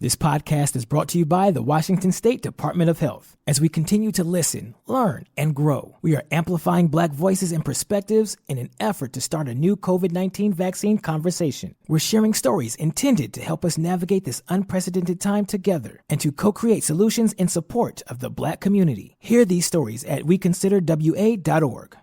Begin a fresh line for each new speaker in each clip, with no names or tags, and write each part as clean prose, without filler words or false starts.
This podcast is brought to you by the Washington State Department of Health. As we continue to listen, learn, and grow, we are amplifying Black voices and perspectives in an effort to start a new COVID-19 vaccine conversation. We're sharing stories intended to help us navigate this unprecedented time together and to co-create solutions in support of the Black community. Hear these stories at weconsiderwa.org.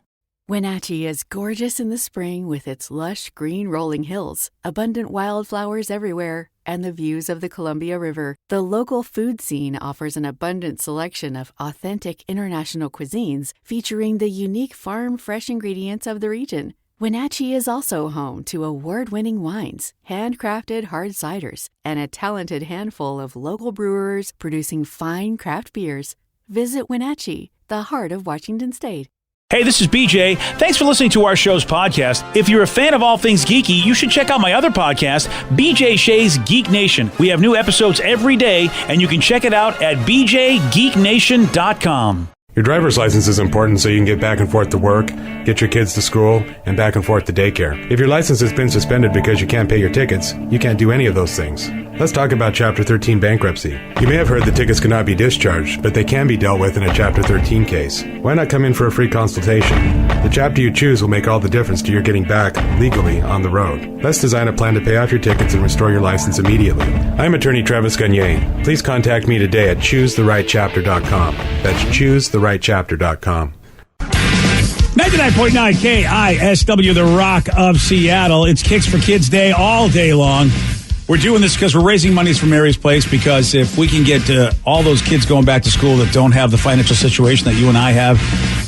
Wenatchee is gorgeous in the spring with its lush green rolling hills, abundant wildflowers everywhere, and the views of the Columbia River. The local food scene offers an abundant selection of authentic international cuisines featuring the unique farm-fresh ingredients of the region. Wenatchee is also home to award-winning wines, handcrafted hard ciders, and a talented handful of local brewers producing fine craft beers. Visit Wenatchee, the heart of Washington State.
Hey, this is BJ. Thanks for listening to our show's podcast. If you're a fan of all things geeky, you should check out my other podcast, BJ Shea's Geek Nation. We have new episodes every day, and you can check it out at bjgeeknation.com.
Your driver's license is important so you can get back and forth to work, get your kids to school, and back and forth to daycare. If your license has been suspended because you can't pay your tickets, you can't do any of those things. Let's talk about Chapter 13 bankruptcy. You may have heard that tickets cannot be discharged, but they can be dealt with in a Chapter 13 case. Why not come in for a free consultation? The chapter you choose will make all the difference to your getting back legally on the road. Let's design a plan to pay off your tickets and restore your license immediately. I'm attorney Travis Gagne. Please contact me today at choosetherightchapter.com. That's choosetherightchapter.com.
99.9 KISW, the Rock of Seattle. It's Kicks for Kids Day all day long. We're doing this because we're raising monies for Mary's Place, because if we can get all those kids going back to school that don't have the financial situation that you and I have,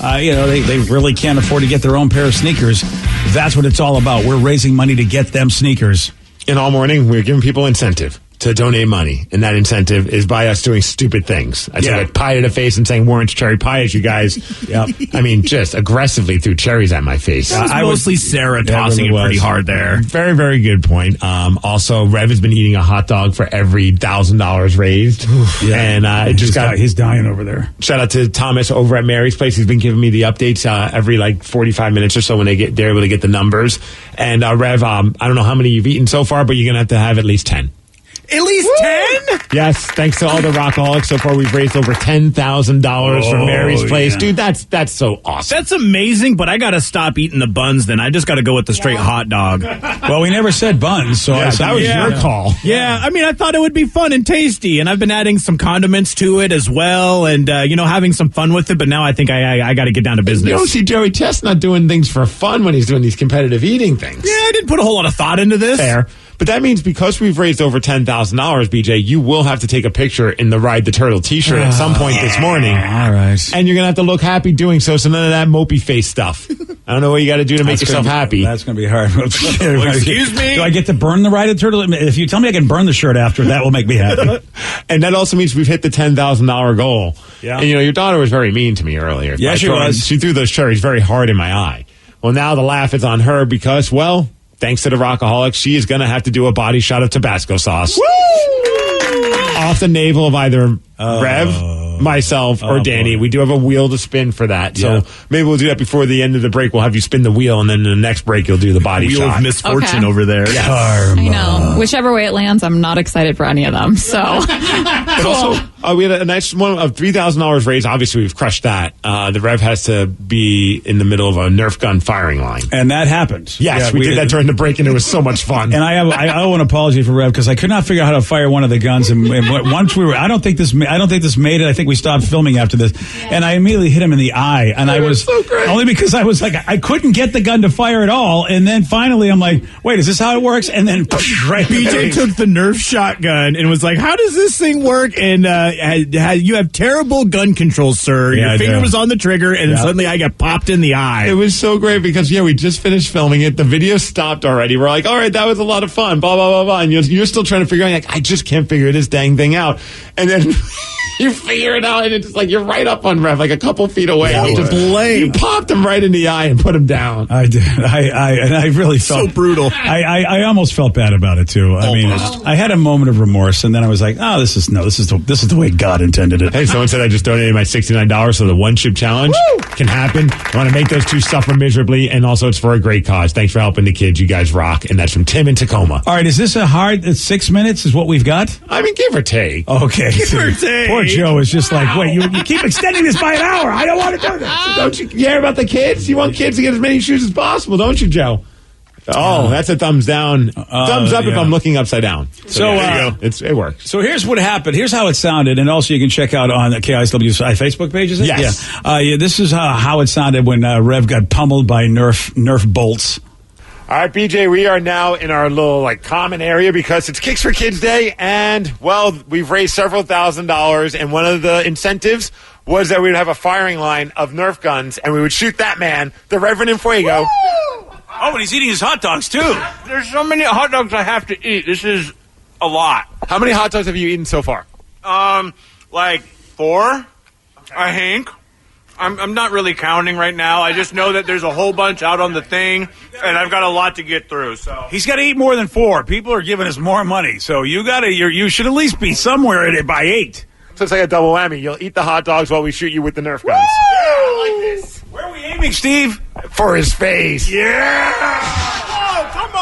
they really can't afford to get their own pair of sneakers. That's what it's all about. We're raising money to get them sneakers.
And all morning, we're giving people incentive to donate money. And that incentive is by us doing stupid things. I took a pie to the face and saying Warren's cherry pie as you guys. Yep. I mean, just aggressively threw cherries at my face.
I was mostly Sarah tossing it pretty hard there.
Very, very good point. Also, Rev has been eating a hot dog for every $1,000 raised. And
he's dying over there.
Shout out to Thomas over at Mary's Place. He's been giving me the updates every 45 minutes or so when they're able to get the numbers. And Rev, I don't know how many you've eaten so far, but you're going to have at least 10.
At least 10?
Yes, thanks to all the Rockaholics. So far, we've raised over $10,000 for Mary's Place. Dude, that's so awesome.
That's amazing, but I got to stop eating the buns then. I just got to go with the straight hot dog.
Well, we never said buns, so
that was your call.
Yeah, I mean, I thought it would be fun and tasty, and I've been adding some condiments to it as well, and, having some fun with it, but now I think I got to get down to business.
You don't see Joey Chestnut doing things for fun when he's doing these competitive eating things.
Yeah, I didn't put a whole lot of thought into this.
Fair. But that means because we've raised over $10,000, BJ, you will have to take a picture in the Ride the Turtle t-shirt at some point this morning.
All right.
And you're going to have to look happy doing so none of that mopey face stuff. I don't know what you got to do to make yourself happy.
That's going to be hard.
Excuse me?
Do I get to burn the Ride the Turtle? If you tell me I can burn the shirt after, that will make me happy.
And that also means we've hit the $10,000 goal.
Yeah.
And, your daughter was very mean to me earlier.
Yeah, she was.
She threw those cherries very hard in my eye. Well, now the laugh is on her because, thanks to the Rockaholics, she is going to have to do a body shot of Tabasco sauce.
Woo!
Off the navel of either Rev, myself, or Danny. Boy. We do have a wheel to spin for that. So maybe we'll do that before the end of the break. We'll have you spin the wheel, and then in the next break, you'll do the body
wheel
shot.
Of misfortune over there.
Yes.
I know. Whichever way it lands, I'm not excited for any of them. So,
but also, we had a nice one of $3,000 raised. Obviously, we've crushed that. The Rev has to be in the middle of a Nerf gun firing line,
and that happened.
Yes, we did that during the break, and it was so much fun.
And I owe an apology for Rev because I could not figure out how to fire one of the guns. And once I don't think this made it. I think we stopped filming after this, and I immediately hit him in the eye, and I was
so great.
Only because I was like I couldn't get the gun to fire at all, and then finally I'm like, wait, is this how it works? And then right,
BJ took the Nerf shotgun and was like, how does this thing work? And you have terrible gun control, sir.
Yeah,
your finger was on the trigger, and then suddenly I got popped in the eye.
It was so great because we just finished filming it. The video stopped already. We're like, all right, that was a lot of fun. Blah blah blah blah. And you're still trying to figure out. Like, I just can't figure this dang thing out. And then You figure it out, and it's like you're right up on Rev, like a couple feet away.
To blame.
You popped him right in the eye and put him down.
I did. I really felt
So brutal.
I almost felt bad about it too. I mean, I had a moment of remorse, and then I was like, "Oh, this is the way God intended it."
Hey, someone said I just donated my $69, so the one chip challenge can happen. I want to make those two suffer miserably, and also it's for a great cause. Thanks for helping the kids. You guys rock. And that's from Tim in Tacoma.
All right, is this a hard 6 minutes? Is what we've got?
I mean, give or take.
Okay,
Give or take.
Poor Joe is just like, wait, you keep extending this by an hour. I don't want to do this.
Don't you care about the kids? You want kids to get as many shoes as possible, don't you, Joe? Oh, that's a thumbs down. Thumbs up if I'm looking upside down.
So
there you go. It works.
So here's what happened. Here's how it sounded, and also you can check out on the KISW's Facebook page. Is it?
Yes.
Yeah. This is how it sounded when Rev got pummeled by Nerf bolts.
All right, BJ, we are now in our little common area because it's Kicks for Kids Day, and we've raised several $1,000s, and one of the incentives was that we would have a firing line of Nerf guns, and we would shoot that man, the Reverend in Fuego.
Oh, and he's eating his hot dogs too.
There's so many hot dogs I have to eat. This is a lot.
How many hot dogs have you eaten so far?
Like 4, I think. I'm not really counting right now. I just know that there's a whole bunch out on the thing, and I've got a lot to get through. So
He's got to eat more than 4. People are giving us more money, so you should at least be somewhere in it by 8.
So it's like a double whammy. You'll eat the hot dogs while we shoot you with the Nerf guns.
yeah, I like this.
Where are we aiming, Steve?
For his face.
Yeah.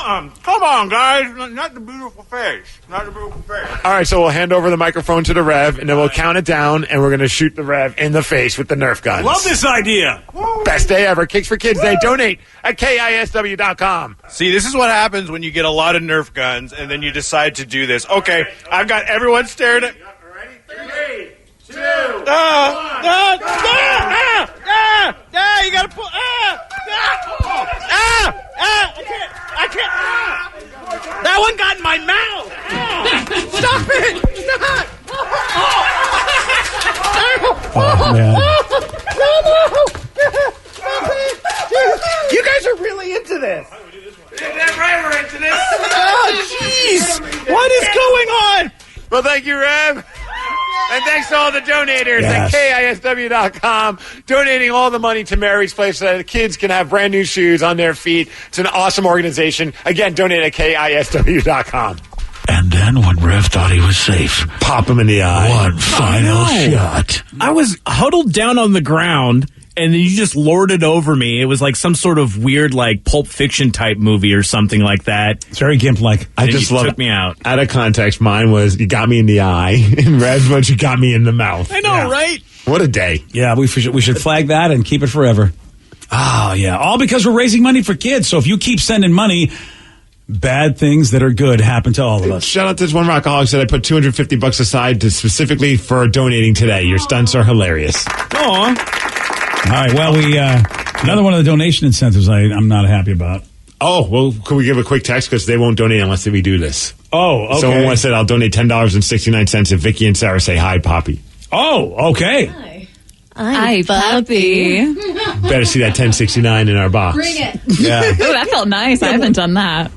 Oh, come on, guys. Not the beautiful face. Not the beautiful face.
All right, so we'll hand over the microphone to the Rev, and then we'll count it down, and we're going to shoot the Rev in the face with the Nerf guns.
Love this idea.
Best day ever. Kicks for Kids Day. Donate at KISW.com.
See, this is what happens when you get a lot of Nerf guns, and then you decide to do this. Okay, I've got everyone staring at... Ready? 3, 2, 1. You gotta pull. I can't. That one got in my mouth. Stop it. Stop.
Oh, man.
You guys are really into this. We're into this. Oh, jeez. What is going on?
Well, thank you, Rev. And thanks to all the donators at KISW.com, donating all the money to Mary's Place so that the kids can have brand new shoes on their feet. It's an awesome organization. Again, donate at KISW.com.
And then when Rev thought he was safe,
Pop him in the eye.
one final shot.
I was huddled down on the ground, and then you just lorded over me. It was like some sort of weird, Pulp Fiction type movie or something like that.
It's very Gimp-like.
I
And
just
you
love
took me out.
Out of context, mine was you got me in the eye, and Rev's was you got me in the mouth.
I know, right?
What a day.
Yeah, we should flag that and keep it forever. Oh, yeah. All because we're raising money for kids. So if you keep sending money, bad things that are good happen to all of us.
Shout out to this one rockaholic said I put $250 aside to specifically for donating today. Your stunts are hilarious.
Aw.
All right, well, we another one of the donation incentives I'm not happy about.
Oh, well, could we give a quick text? Because they won't donate unless we do this.
Oh, okay.
Someone once said, I'll donate $10.69 if Vicky and Sarah say hi, Poppy.
Oh, okay.
Hi, puppy.
Better see that $10.69 in our box.
Bring it.
Yeah.
Oh, that felt nice. I haven't done that.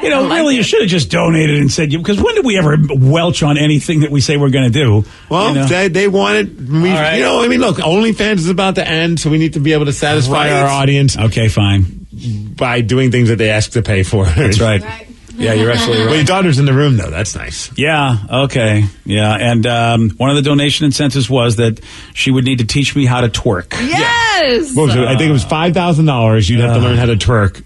You know, really, you should have just donated and said, because when did we ever welch on anything that we say we're going to do?
Well,
you know?
they wanted, look, OnlyFans is about to end, so we need to be able to satisfy our audience
Okay, fine.
by doing things that they ask to pay for.
That's right. Yeah, you're absolutely right.
Well, your daughter's in the room, though. That's nice.
Yeah, okay. Yeah, and one of the donation incentives was that she would need to teach me how to twerk.
Yes!
What was it? I think it was $5,000. You'd have to learn how to twerk.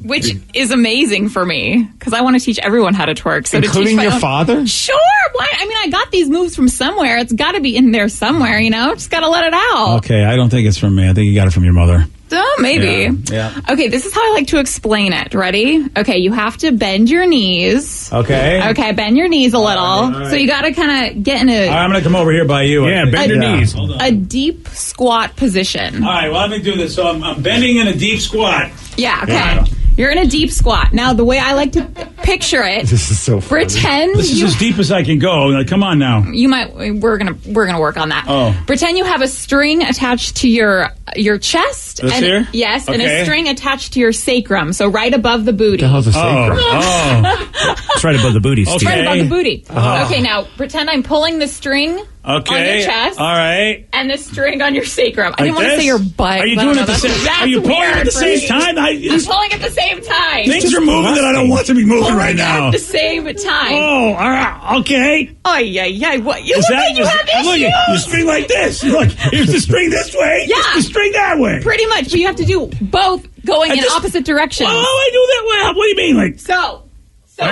Which is amazing for me, because I want to teach everyone how to twerk. So
Including
to teach
your father?
Sure. Why? I mean, I got these moves from somewhere. It's got to be in there somewhere, Just got to let it out.
Okay, I don't think it's from me. I think you got it from your mother.
Oh, maybe.
Yeah.
Okay, this is how I like to explain it. Ready? Okay, you have to bend your knees.
Okay.
Okay, bend your knees a little.
all right.
So you got to kind of get in
All right, I'm going to come over here by you.
Yeah, bend your knees.
Hold on.
a deep squat position.
All right, well, let me do this. So I'm bending in a deep squat.
Yeah, okay.
Yeah.
You're in a deep squat. Now, the way I like to picture it,
This is so funny.
pretend
This is
you
as deep as I can go. Like, come on now.
you might we're gonna work on that.
Oh.
Pretend you have a string attached to your chest.
This
and,
here?
Yes, and
Okay.
a string attached to your sacrum, so right above the booty.
The hell's a sacrum?
Oh.
It's right above the booty, Steve.
Okay.
Right above the booty.
Uh-huh.
Okay, now pretend I'm pulling the string
Okay.
on your chest.
All right.
And the string on your sacrum. I didn't want to
this?
say your butt.
Are you
but
doing
I
it
don't
the
know,
same?
that's
Are you pulling
weird
at the
for
same
me.
time?
I'm pulling at the same time.
Things are moving that I don't want to be moving right now.
At the same time.
Oh, all right. Okay.
Oh, yeah. What? You
Is
look like you have
look,
issues.
you string like this. Look, here's the string this way.
Yeah.
Here's the string that way.
Pretty much, but you have to do both going in opposite directions.
Oh, I do that well. What do you mean? Like,
So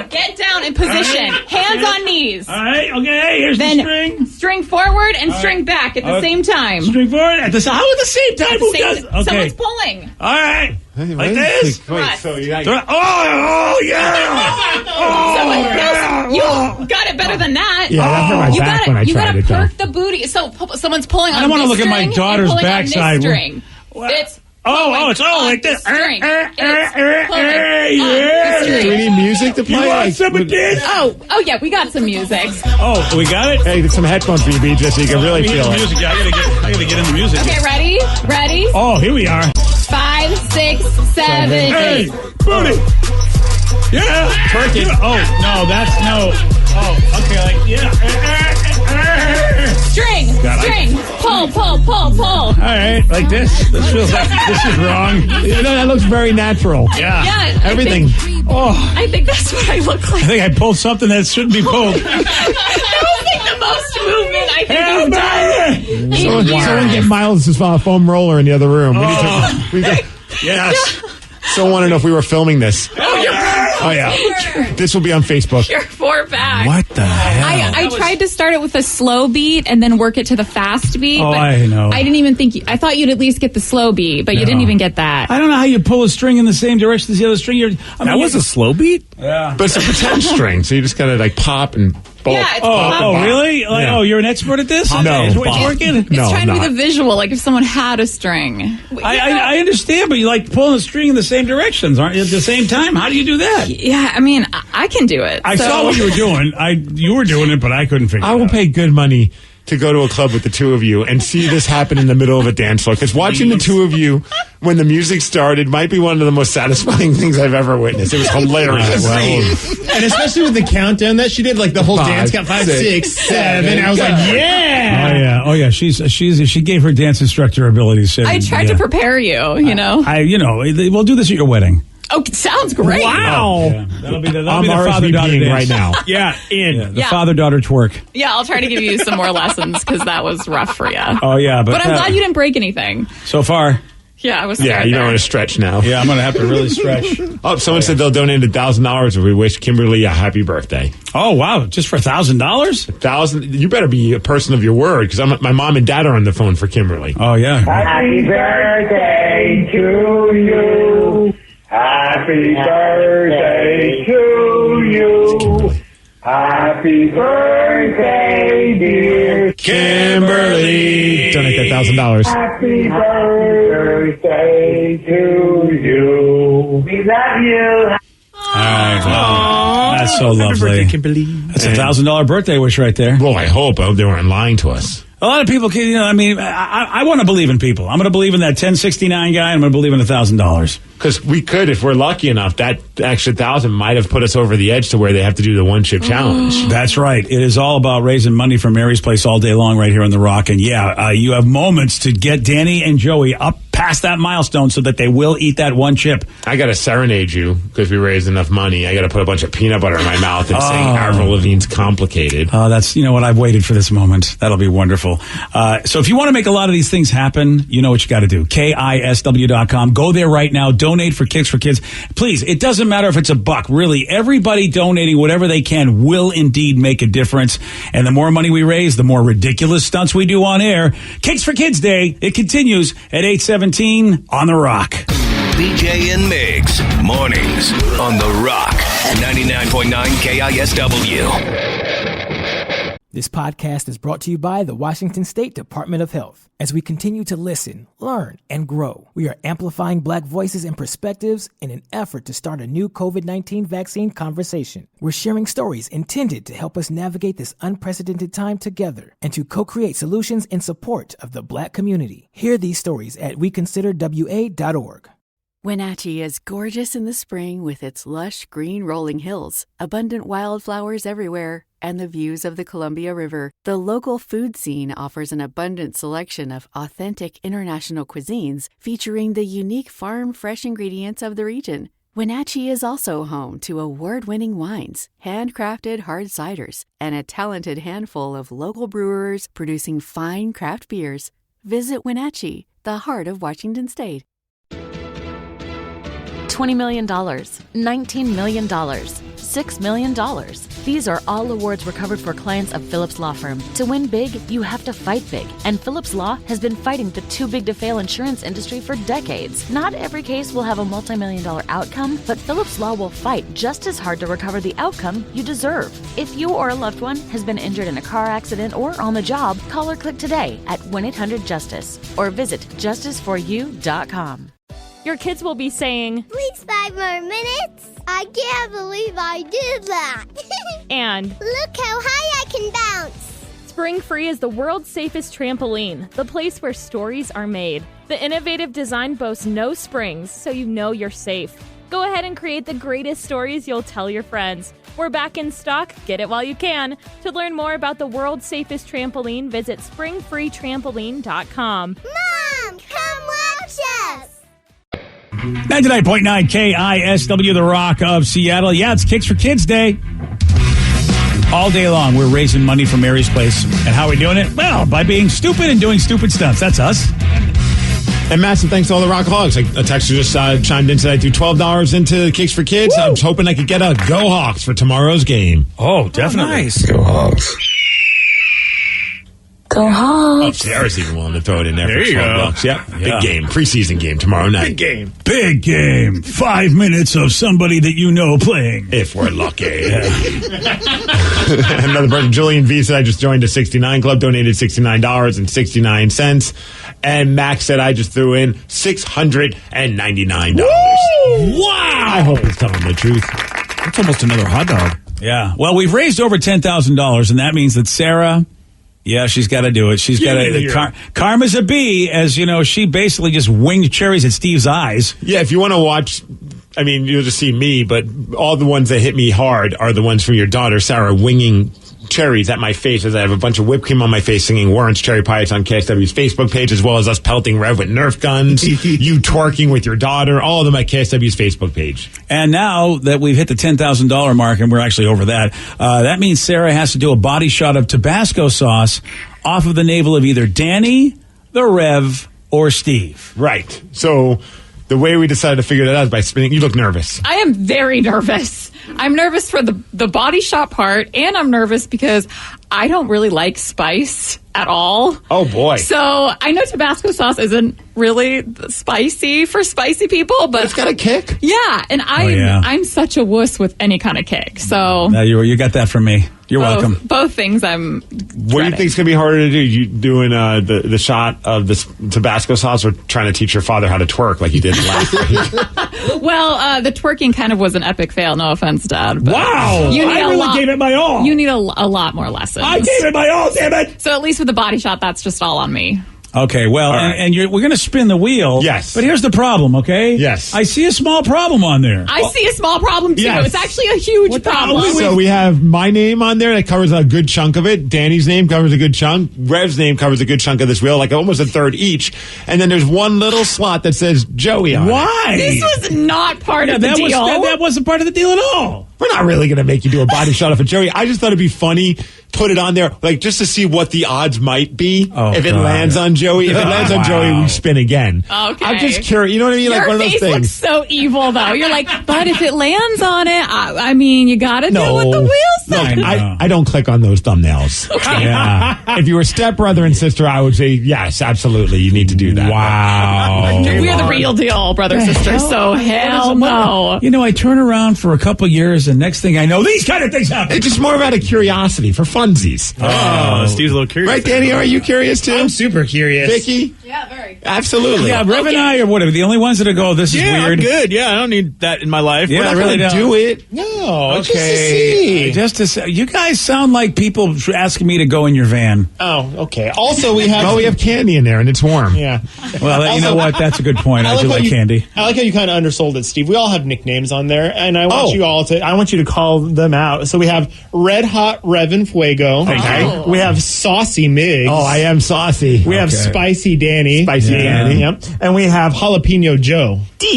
get down in position.
Right.
Hands on knees.
all right, okay, here's
Then
the string.
string forward and string back at the same time.
String forward at the same time.
At the
Who
same
does? Okay.
Someone's pulling.
All right.
Hey,
Like
wait,
this?
Wait, so you got
Oh, yeah.
Someone
yeah.
pulls. You got it better than that.
Yeah, that hurt my
You
back when I
you
tried
gotta
it, though.
perk the booty. So someone's pulling on
I don't wanna
this
look at my
string
daughter's
and pulling on
backside.
this string. It's
It's all
on
like
the
this.
string. It's pulling on
yeah.
the
Do we
string.
need music to play?
You want some of this?
Oh yeah, we got some music.
Oh, we got it?
Hey, get some headphones for you, BJ, so you can really
Let me hear
feel
the
it.
music. Yeah, I gotta get in the music.
Okay, ready?
Oh, here we are.
5, 6, 7, 8.
Hey, booty. Yeah.
Twerk it.
Oh, no, that's no. Oh, okay, like, yeah.
String. Pull.
All right, like this. This feels like this is wrong.
You know, that looks very natural.
Yeah.
Yeah.
Everything.
I think that's what I look like.
I think I pulled something that shouldn't be pulled.
That was like the most movement I think he's done.
Someone get Miles' foam roller in the other room. We need to,
Yes.
so want to know if we were filming this. Oh, yeah. This will be on Facebook.
Your four back.
What the hell?
I tried to start it with a slow beat and then work it to the fast beat.
Oh,
but
I know.
I didn't even think. I thought you'd at least get the slow beat, but you didn't even get that.
I don't know how you pull a string in the same direction as the other string.
That was a slow beat?
Yeah.
But it's a pretend string, so you just got to like pop and bolt.
Yeah, it's
Oh, really? Like,
Yeah.
Oh, you're an expert at this?
No.
Is what you're working?
It's
No,
trying to be
not.
the visual, like if someone had a string.
I understand, but you like pulling a string in the same directions, aren't you? At the same time, how do you do that?
Yeah, I mean, I can do it.
I
so-
saw what you were doing. You were doing it, but I couldn't figure
I
it
will
out.
pay good money to go to a club with the two of you and see this happen in the middle of a dance floor. Because watching the two of you when the music started might be one of the most satisfying things I've ever witnessed. It was hilarious.
And especially with the countdown that she did, like the whole
5,
dance got 5, 6, 7. I was like, yeah.
Oh yeah. She gave her dance instructor abilities.
I tried to prepare you, you know.
We'll do this at your wedding.
Oh, sounds great.
Wow. Yeah. That'll be the
I'm
father-daughter
RSVPing
dance.
right now.
Yeah, the
Yeah.
father-daughter twerk.
Yeah, I'll try to give you some more lessons because that was rough for you.
Oh yeah,
But I'm glad you didn't break anything.
So far,
Yeah, I was
Yeah,
scared
you don't
there.
want to stretch now.
yeah, I'm gonna have to really stretch.
Oh, someone said they'll donate $1,000 if we wish Kimberly a happy birthday.
Oh wow, just for $1,000?
1,000. You better be a person of your word because my mom and dad are on the phone for Kimberly.
Oh yeah.
Happy birthday to you. Happy birthday to you. Happy birthday, dear
Kimberly, donate that $1,000.
Happy birthday to you. We love you.
All right. Well, that's so lovely.
Kimberly.
That's $1,000 birthday wish right there.
Well, I hope they weren't lying to us.
A lot of people, I want to believe in people. I'm going to believe in that 1069 guy. I'm going to believe in $1,000.
Because we could, if we're lucky enough, that extra 1,000 might have put us over the edge to where they have to do the one chip challenge.
That's right. It is all about raising money for Mary's Place all day long right here on The Rock. And you have moments to get Danny and Joey up past that milestone so that they will eat that one chip.
I got to serenade you because we raised enough money. I got to put a bunch of peanut butter in my mouth and saying Avril Lavigne's Complicated.
Oh, that's, what, I've waited for this moment. That'll be wonderful. So if you want to make a lot of these things happen, you know what you got to do. KISW.com. Go there right now. Donate for Kicks for Kids. Please, it doesn't matter if it's $1. Really, everybody donating whatever they can will indeed make a difference. And the more money we raise, the more ridiculous stunts we do on air. Kicks for Kids Day. It continues at 8:17 on The Rock.
BJ and Migs, mornings on The Rock, 99.9 KISW.
This podcast is brought to you by the Washington State Department of Health. As we continue to listen, learn, and grow, we are amplifying Black voices and perspectives in an effort to start a new COVID-19 vaccine conversation. We're sharing stories intended to help us navigate this unprecedented time together and to co-create solutions in support of the Black community. Hear these stories at weconsiderwa.org.
Wenatchee is gorgeous in the spring with its lush green rolling hills, abundant wildflowers everywhere, and the views of the Columbia River. The local food scene offers an abundant selection of authentic international cuisines featuring the unique farm-fresh ingredients of the region. Wenatchee is also home to award-winning wines, handcrafted hard ciders, and a talented handful of local brewers producing fine craft beers. Visit Wenatchee, the heart of Washington State.
$20 million, $19 million, $6 million. These are all awards recovered for clients of Phillips Law Firm. To win big, you have to fight big. And Phillips Law has been fighting the too-big-to-fail insurance industry for decades. Not every case will have a multi-million-dollar outcome, but Phillips Law will fight just as hard to recover the outcome you deserve. If you or a loved one has been injured in a car accident or on the job, call or click today at 1-800-JUSTICE or visit justiceforyou.com.
Your kids will be saying,
"Please 5 more minutes. I can't believe I did that."
And,
"Look how high I can bounce."
Spring Free is the world's safest trampoline, the place where stories are made. The innovative design boasts no springs, so you know you're safe. Go ahead and create the greatest stories you'll tell your friends. We're back in stock. Get it while you can. To learn more about the world's safest trampoline, visit springfreetrampoline.com.
Mom, come watch us.
99.9 KISW, the Rock of Seattle. Yeah, it's Kicks for Kids Day. All day long, we're raising money for Mary's Place. And how are we doing it? Well, by being stupid and doing stupid stunts. That's us.
And massive thanks to all the Rockaholics. A texter just chimed in today, threw $12 into Kicks for Kids. Woo! I was hoping I could get a Go Hawks for tomorrow's game.
Oh, definitely.
Nice.
Go Hawks.
Go Hawks.
Oh, Sarah's even willing to throw it in there for $12. Yep.
Yeah.
Big game. Preseason game tomorrow night.
Big game. Big game. 5 minutes of somebody that you know playing.
If we're lucky. Another person, Julian V, said I just joined a 69 club, donated $69.69. And Max said I just threw in $699.
Woo!
Wow. I hope he's telling the truth.
That's almost another hot dog.
Yeah. Well, we've raised over $10,000, and that means that Sarah... Yeah, she's got to do it. She's got to. Karma's a bee, as you know. She basically just winged cherries at Steve's eyes.
Yeah, if you want to watch, I mean, you'll just see me, but all the ones that hit me hard are the ones from your daughter, Sarah, winging cherries at my face as I have a bunch of whipped cream on my face singing Warrant's Cherry Pie. It's on KSW's Facebook page, as well as us pelting Rev with Nerf guns, you twerking with your daughter, all of them at KSW's Facebook page.
And now that we've hit the $10,000 mark, and we're actually over that, that means Sarah has to do a body shot of Tabasco sauce off of the navel of either Danny, the Rev, or Steve.
Right. So the way we decided to figure that out is by spinning. You look nervous.
I am very nervous. I'm nervous for the body shot part, and I'm nervous because I don't really like spice at all.
Oh, boy.
So I know Tabasco sauce isn't really spicy for spicy people, but
it's got a kick.
Yeah, and I'm such a wuss with any kind of kick. So
now you got that from me. You're welcome.
Both things I'm
What do you think is going to be harder to do? You doing the shot of this Tabasco sauce, or trying to teach your father how to twerk like you did last week?
Well, the twerking kind of was an epic fail. No offense, Dad. But
wow. I really gave it my all.
You need a lot more lessons.
I gave it my all, damn it.
So at least with the body shot, that's just all on me.
Okay, well, right. and we're going to spin the wheel.
Yes.
But here's the problem, okay?
Yes.
I see a small problem on there.
I see a small problem, too.
Yes.
It's actually a huge problem.
So we have my name on there that covers a good chunk of it. Danny's name covers a good chunk. Rev's name covers a good chunk of this wheel, like almost a third each. And then there's one little slot that says Joey on it.
Why?
This was not part of the deal.
That wasn't part of the deal at all.
We're not really going to make you do a body shot of a Joey. I just thought it'd be funny. Put it on there, like, just to see what the odds might be if it lands on Joey. If it lands on Joey, we spin again.
Okay.
I'm just curious. You know what I mean?
Your
like one of those
face
things.
looks so evil, though. You're like, but if it lands on it, I mean, you got to do what the wheel says.
Look, I don't click on those thumbnails.
Okay.
Yeah. If you were stepbrother and sister, I would say, yes, absolutely. You need to do that.
Wow.
We're the real deal, brother, sister, so hell no.
You know, I turn around for a couple years, and next thing I know, these kind of things happen.
It's just more about a curiosity for fun. funsies.
Oh, Steve's a little curious.
Right, Danny? Are you curious too?
I'm super curious.
Vicky?
Yeah, very.
Absolutely.
Yeah, Rev and I are whatever. The only ones that go, this is
Yeah,
weird.
I'm good. Yeah, I don't need that in my life.
Yeah,
We're
I
not
really
gonna
don't.
Do it.
No,
Okay.
just to see.
Just to say, you guys sound like people asking me to go in your van.
Oh, okay. Also, we have...
Well, we have candy in there, and it's warm.
Yeah.
Well, you know what? That's a good point. I do
how
like
you-
candy.
I like how you kind of undersold it, Steve. We all have nicknames on there, and I want I want you to call them out. So we have Red Hot Revin Fuego.
Okay.
We have Saucy Migs.
Oh, I am saucy.
We have Spicy Danny.
Spicy Danny.
Yep. And we have Jalapeno Joe.
Joey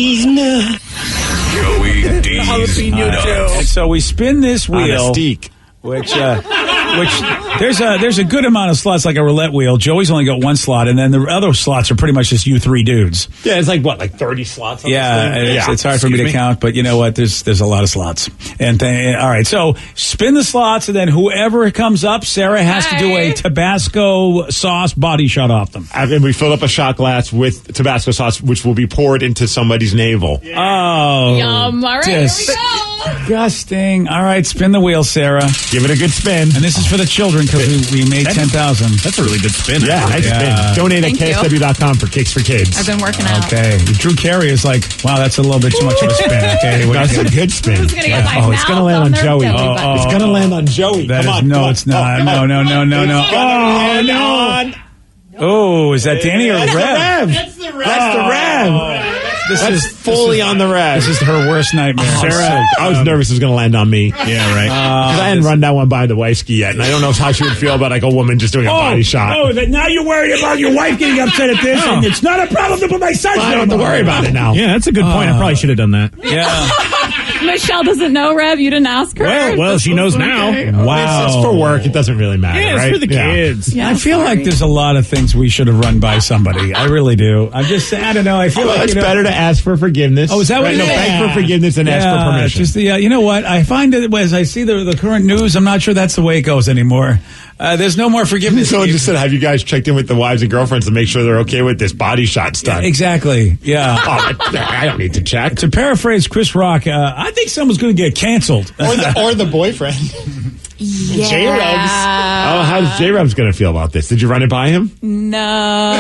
D's
Jalapeno Joe.
And so we spin this
On a
wheel,
steak.
which there's a good amount of slots, like a roulette wheel. Joey's only got one slot, and then the other slots are pretty much just you three dudes.
Yeah, it's like, what, like 30 slots on
Yeah,
this thing?
it's hard for me to count, but you know what? There's a lot of slots. And all right, so spin the slots, and then whoever comes up, Sarah has to do a Tabasco sauce body shot off them.
And we filled up a shot glass with Tabasco sauce, which will be poured into somebody's navel.
Oh,
Yum. All right, here we go.
disgusting. All right, spin the wheel, Sarah.
Give it a good spin.
And this is for the children because we made 10,000.
That's a really good spin.
Yeah, nice spin. Donate
Thank
at
you.
KSW.com for Kicks for Kids.
I've been working out.
Okay. Drew Carey is like, wow, that's a little bit too much of a spin. Okay, what do you
That's a
think?
good spin.
Who's gonna get my
it's going to
mouth
land
on
on
their
Joey.
belly button?
It's going to land on Joey.
That
Come
is-
on.
no,
come
it's
on.
not.
Oh,
No, no, no, no, no.
It's gonna land
no.
on-
Oh, is that Danny or
That's
Rev?
the Rev.
That's the Rev.
That's the Rev. That's fully on the Rev.
This is her worst nightmare.
Sarah, I was nervous it was going to land on me.
Yeah, right.
Because I hadn't run that one by the wifey yet, and I don't know how she would feel about like a woman just doing a body shot.
Oh, that now you're worried about your wife getting upset at this, and it's not a problem to put my son's
I don't
name
have to
on.
worry about it now.
Yeah, that's a good point. I probably should have done that.
Yeah.
Michelle doesn't know, Rev. You didn't ask her.
Well, she knows now.
Wow.
It's for work. It doesn't really matter,
Yeah, it's
right?
for the kids.
Yeah,
I feel
sorry.
like there's a lot of things we should have run by somebody. I really do. I'm just saying, I don't know. I feel
Well,
like
it's
you know,
better to ask for forgiveness.
Oh, is that what
right?
it
No,
is?
beg for forgiveness and ask for permission.
It's just the, you know what? I find that as I see the current news, I'm not sure that's the way it goes anymore. There's no more forgiveness.
Someone just said, have you guys checked in with the wives and girlfriends to make sure they're okay with this body shot stunt?
Exactly. Yeah.
I don't need to check.
To paraphrase Chris Rock, I think someone's going to get canceled.
Or the boyfriend.
Yeah.
J-Rubs.
Oh, how's J-Rob's going to feel about this? Did you run it by him?
No.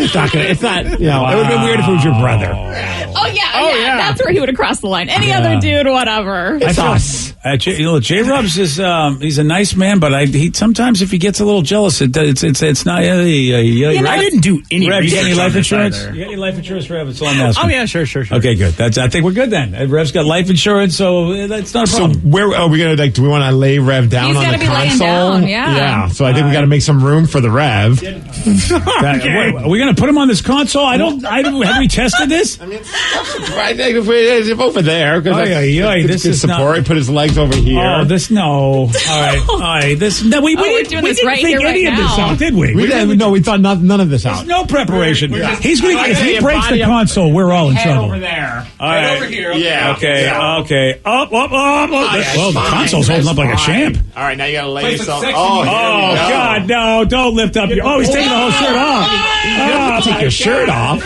It's not, you know, it would have been weird if it was your brother.
Oh yeah. That's where he would have crossed the line. Any other dude, whatever.
It's us.
J-Rubs is he's a nice man, but he sometimes if he gets a little jealous, it's not.
I didn't do any
Rev, you got any
research on
life
this
insurance?
either.
You got any life insurance, Rev? It's all I'm asking.
Oh, yeah, sure.
Okay, good. I think we're good then. Rev's got life insurance, so that's not a
So
problem.
where are we going to, do we want to lay Rev down
He's
on
gotta
the
be laying
console?
down, yeah.
Yeah, so I think we got to make some room for the Rev.
Are we going to put him on this console? I don't. Have we tested this?
I mean, right if over there.
This is
support.
not.
Put his legs over here.
Oh, this no. All right. This no. We
we're
didn't,
doing
we
this
didn't
right
think
here,
any
right
of this
now.
out, did we?
We thought none of this out.
No preparation. He's going. If he
a
breaks the
body
console, we're all in trouble.
there.
All right.
over here.
Yeah.
Okay. Okay. Up. Well, the console's holding up like a champ.
All right, now you got to lay
Place
yourself.
some
Oh,
sex in
Oh
you.
God, no! Don't lift up your. Oh, he's taking the whole shirt off.
take your shirt off.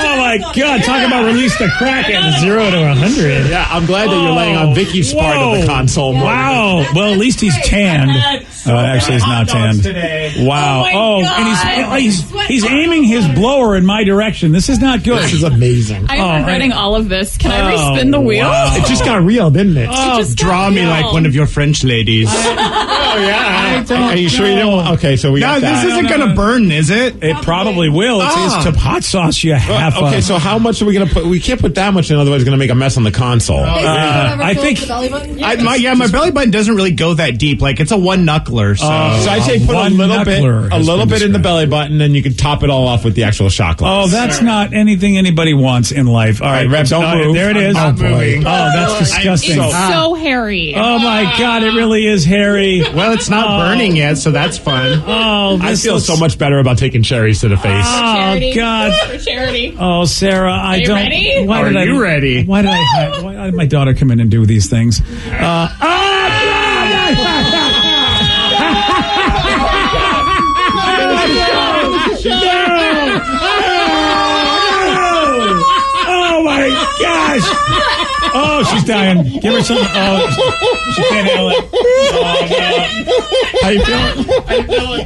Oh my God! Talk about release the Kraken.
0 to 100.
Yeah, I'm glad that you're laying on Vicky's part of the
Whoa.
console. more than-
Wow. Well, at least he's tanned. Actually, he's not tanned. Wow.
Oh, my
And he's aiming his blower in my direction. This is not good.
This is amazing.
I'm regretting all of this. Can I respin the wheel?
wow.
It just got real, didn't it?
Just
Draw me like one of your French ladies.
Are you sure you don't want? Okay, so we
No,
got that.
this isn't going to burn, is it?
It probably will. It's hot sauce. You have.
Okay, so how much are we going to put? We can't put that much in, otherwise it's going to make a mess on the console.
I think.
My belly button doesn't really go that deep. Like, it's a one knuckler. So,
So I say put a
one
little
knuckler
bit,
has been
in the
described.
belly button, and you can top it all off with the actual shot glass.
Oh, that's not anything anybody wants in life. All right,
Rev, don't move.
There it is.
I'm not moving.
Oh, that's disgusting.
It's so hairy.
Oh my God, it really is hairy.
well, it's not burning yet, so that's fun.
Oh,
I
this
feel
looks-
so much better about taking cherries to the face.
Oh
Charity.
God.
For charity.
Oh, Sarah, I
you
don't.
ready?
Why
Are
did
you ready?
Why did my daughter come in and do these things? Oh my gosh! Oh, she's dying. Give her some. Oh, she can't handle it.
How you feeling?
I'm gonna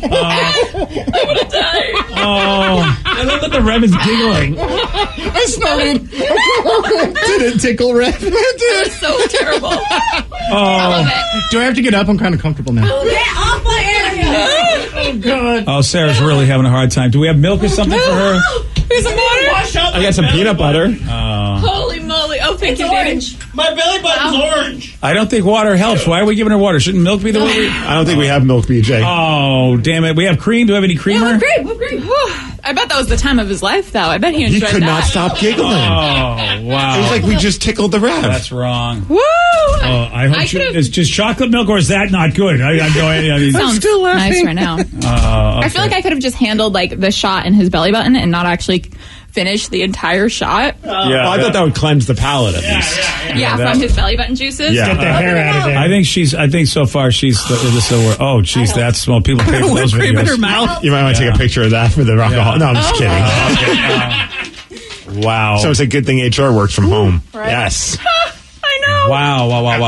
die.
Oh, I love that the Rev is giggling.
I snorted. Did it tickle, Rev?
It's so terrible. I love it.
Do I have to get up? I'm kind of comfortable now.
Get off my area.
Oh, God.
Oh, Sarah's really having a hard time. Do we have milk or something for her?
Here's some water.
I got some peanut butter.
Holy moly. Oh, thank you, Danny.
My belly button's orange.
I don't think water helps. Why are we giving her water? Shouldn't milk be the way?
I don't think we have milk, BJ.
Oh, damn it. We have cream. Do we have any creamer?
Whipped cream. Whew. I bet that was the time of his life, though. I bet he enjoyed
He could
that.
not stop giggling.
Oh, wow.
It was like we just tickled the Rev.
That's wrong.
Woo!
I hope it's just chocolate milk, or is that not good? I'm going.
Sounds
still laughing.
nice right now.
Okay.
I feel like I could have just handled like the shot in his belly button and not actually finish the entire shot.
Well, I thought that would cleanse the palate at least.
Yeah, from his belly button juices.
Yeah.
Get the hair out of there.
I think so far she's the word. Oh, geez, that's well. People pay for those
Cream in her
videos.
mouth.
You might want to take a picture of that for the rock and roll. No, I'm just kidding.
Wow.
So it's a good thing HR works from home.
Right.
Yes.
I know.
Wow.
I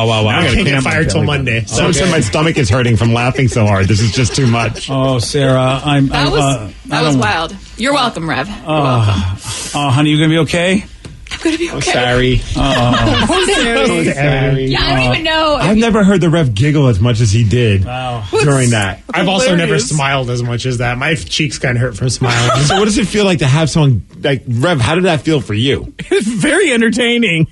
gotta
can't get fired till Monday.
Someone said my stomach is hurting from laughing so hard. This is just too much.
Oh, Sarah,
That was wild. You're welcome, Rev. You're welcome.
Oh, honey, you gonna be okay?
I'm gonna be okay.
Sorry.
Sorry.
Yeah, I don't even know.
I've never heard the Rev giggle as much as he did during that.
I've also never
Hilarious.
smiled as much as that. My cheeks kind of hurt from smiling.
So what does it feel like to have someone like Rev? How did that feel for you?
It's very entertaining.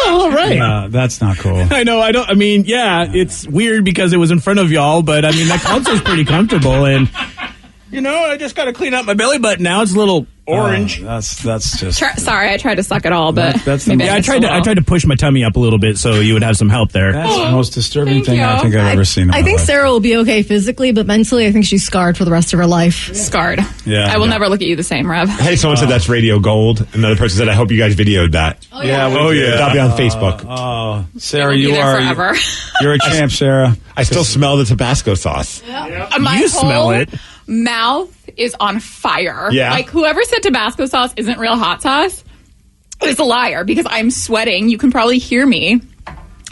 All right.
That's not cool.
I know. It's weird because it was in front of y'all, but I mean, that console's pretty comfortable, and I just got to clean out my belly button now. It's a little orange.
That's just.
Sorry, I tried to suck it all, but
That's the
maybe
most-
I tried to push my tummy up a little bit so you would have some help there.
That's the most disturbing
Thank
thing
you.
I think I've ever seen. In
I
my
think
life.
Sarah will be okay physically, but mentally, I think she's scarred for the rest of her life.
scarred.
Yeah.
I will never look at you the same, Rev.
Hey, someone said that's radio gold. Another person said, I hope you guys videoed that.
Yeah.
That'll be on Facebook.
Oh, Sarah,
We'll be
you
there
are
forever.
you're a champ, Sarah.
I still smell the Tabasco sauce.
My
You
whole
smell it.
mouth is on fire.
Yeah.
Like whoever said Tabasco sauce isn't real hot sauce is a liar because I'm sweating. You can probably hear me.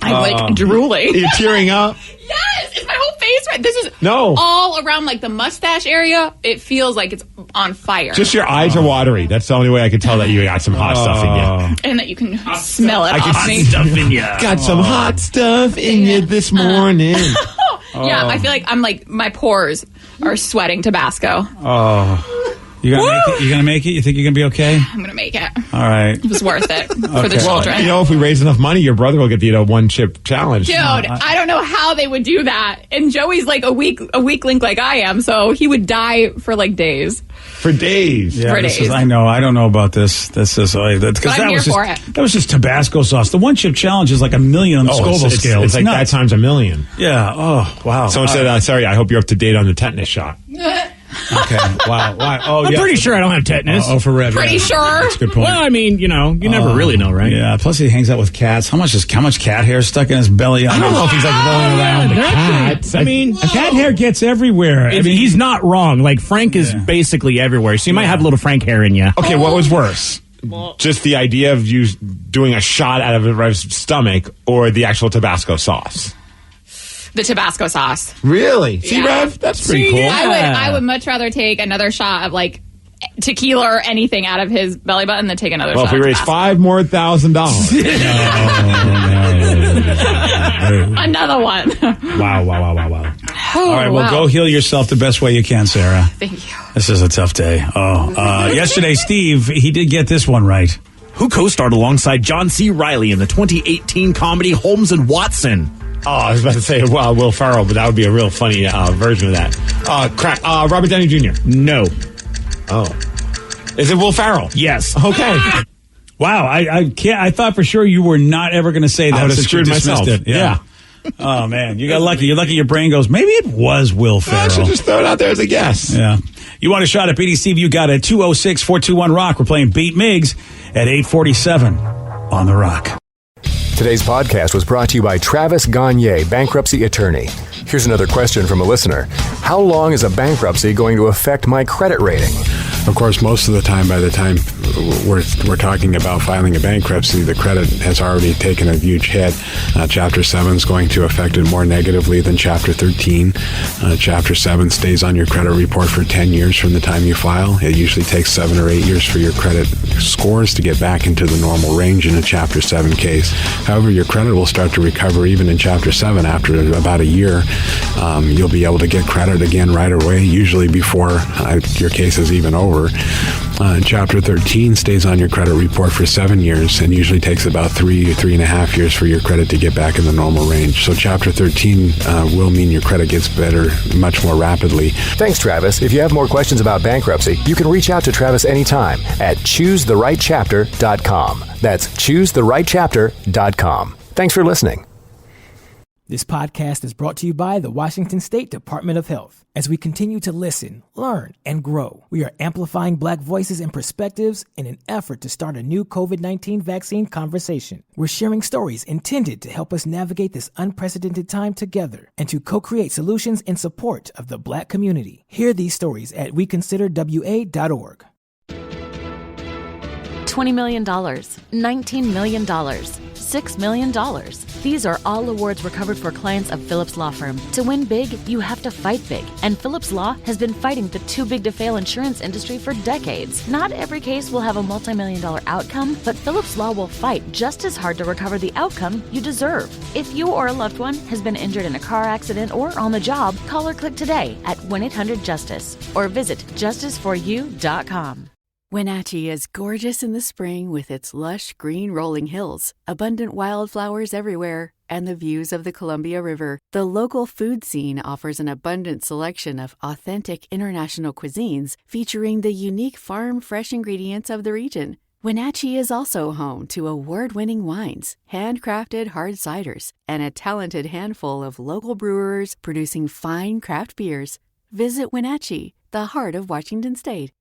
I'm like drooling.
You're tearing up.
Yes, it's my whole face right. This is
No.
all around like the mustache area. It feels like it's on fire.
Just your eyes are watery. That's the only way I can tell that you got some hot stuff in you.
and that you can smell it
I can
off me.
Stuff in ya.
Got some hot stuff in you this morning.
Yeah, I feel like I'm like my pores are sweating Tabasco.
You gonna make it? You gonna make it? You think you're gonna be okay?
I'm gonna make it.
All right.
It was worth it for the
Okay.
children.
If we raise enough money, your brother will get the one chip challenge.
Dude, I don't know how they would do that. And Joey's like a weak link like I am, so he would die for like days.
For days.
Yeah,
For
this
days.
is, I know. I don't know about this. This is because
But I'm
that
here
was just
for it.
that was just Tabasco sauce. The one chip challenge is like a million on the Scoville
it's
scale.
It's like
nuts.
that times a million.
Yeah. Oh wow.
Someone said, sorry, I hope you're up to date on the tetanus shot.
Okay. Wow. Oh,
I'm
yeah.
pretty sure I don't have tetanus.
Oh, for Rev.
Pretty
yeah.
sure.
That's a good point.
Well, I mean, you never really know, right?
Yeah. Plus, he hangs out with cats. How much cat hair is stuck in his belly?
I don't know if he's like rolling around the cats.
I mean,
cat hair gets everywhere. I mean,
he's not wrong. Like Frank is basically everywhere, so you might have a little Frank hair in you.
Okay, what was worse? Just the idea of you doing a shot out of Rev's stomach or the actual Tabasco sauce?
The Tabasco sauce.
Really? See,
Yeah.
Rev? That's pretty cool.
I would much rather take another shot of like tequila or anything out of his belly button than take another
Well,
shot.
if we
of
raise
Tabasco.
$5,000.
Another one.
Wow.
Oh,
All right. Well,
wow.
go heal yourself the best way you can, Sarah.
Thank you.
This is a tough day. Yesterday, Steve, he did get this one right.
Who co-starred alongside John C. Reilly in the 2018 comedy Holmes and Watson?
Oh, I was about to say Will Ferrell, but that would be a real funny version of that. Robert Downey Jr.
No.
Oh. Is it Will Ferrell?
Yes.
Okay.
Wow. I thought for sure you were not ever going to say that.
I would have
since you
screwed
dismissed
myself.
it. Yeah. Oh, man. You got lucky. You're lucky your brain goes, maybe it was Will Ferrell.
I should just throw it out there as a guess.
Yeah. You want a shot at beating Steve? You got it. 206-421-ROCK. We're playing Beat Miggs at 8:47 on The Rock.
Today's podcast was brought to you by Travis Gagne, bankruptcy attorney. Here's another question from a listener. How long is a bankruptcy going to affect my credit rating?
Of course, most of the time, by the time we're talking about filing a bankruptcy, the credit has already taken a huge hit. Chapter 7 is going to affect it more negatively than Chapter 13. Chapter 7 stays on your credit report for 10 years from the time you file. It usually takes 7 or 8 years for your credit scores to get back into the normal range in a Chapter 7 case. However, your credit will start to recover even in Chapter 7 after about a year. You'll be able to get credit again right away, usually before your case is even over. Chapter 13 stays on your credit report for 7 years and usually takes about 3.5 years for your credit to get back in the normal range. So Chapter 13 will mean your credit gets better much more rapidly.
Thanks, Travis. If you have more questions about bankruptcy, you can reach out to Travis anytime at choosetherightchapter.com. That's choosetherightchapter.com. Thanks for listening.
This podcast is brought to you by the Washington State Department of Health. As we continue to listen, learn, and grow, we are amplifying Black voices and perspectives in an effort to start a new COVID-19 vaccine conversation. We're sharing stories intended to help us navigate this unprecedented time together and to co-create solutions in support of the Black community. Hear these stories at weconsiderwa.org.
$20 million, $19 million, $6 million. These are all awards recovered for clients of Phillips Law Firm. To win big, you have to fight big. And Phillips Law has been fighting the too big to fail insurance industry for decades. Not every case will have a multi-million-dollar outcome, but Phillips Law will fight just as hard to recover the outcome you deserve. If you or a loved one has been injured in a car accident or on the job, call or click today at 1-800-JUSTICE or visit justiceforyou.com.
Wenatchee is gorgeous in the spring with its lush green rolling hills, abundant wildflowers everywhere, and the views of the Columbia River. The local food scene offers an abundant selection of authentic international cuisines featuring the unique farm-fresh ingredients of the region. Wenatchee is also home to award-winning wines, handcrafted hard ciders, and a talented handful of local brewers producing fine craft beers. Visit Wenatchee, the heart of Washington State.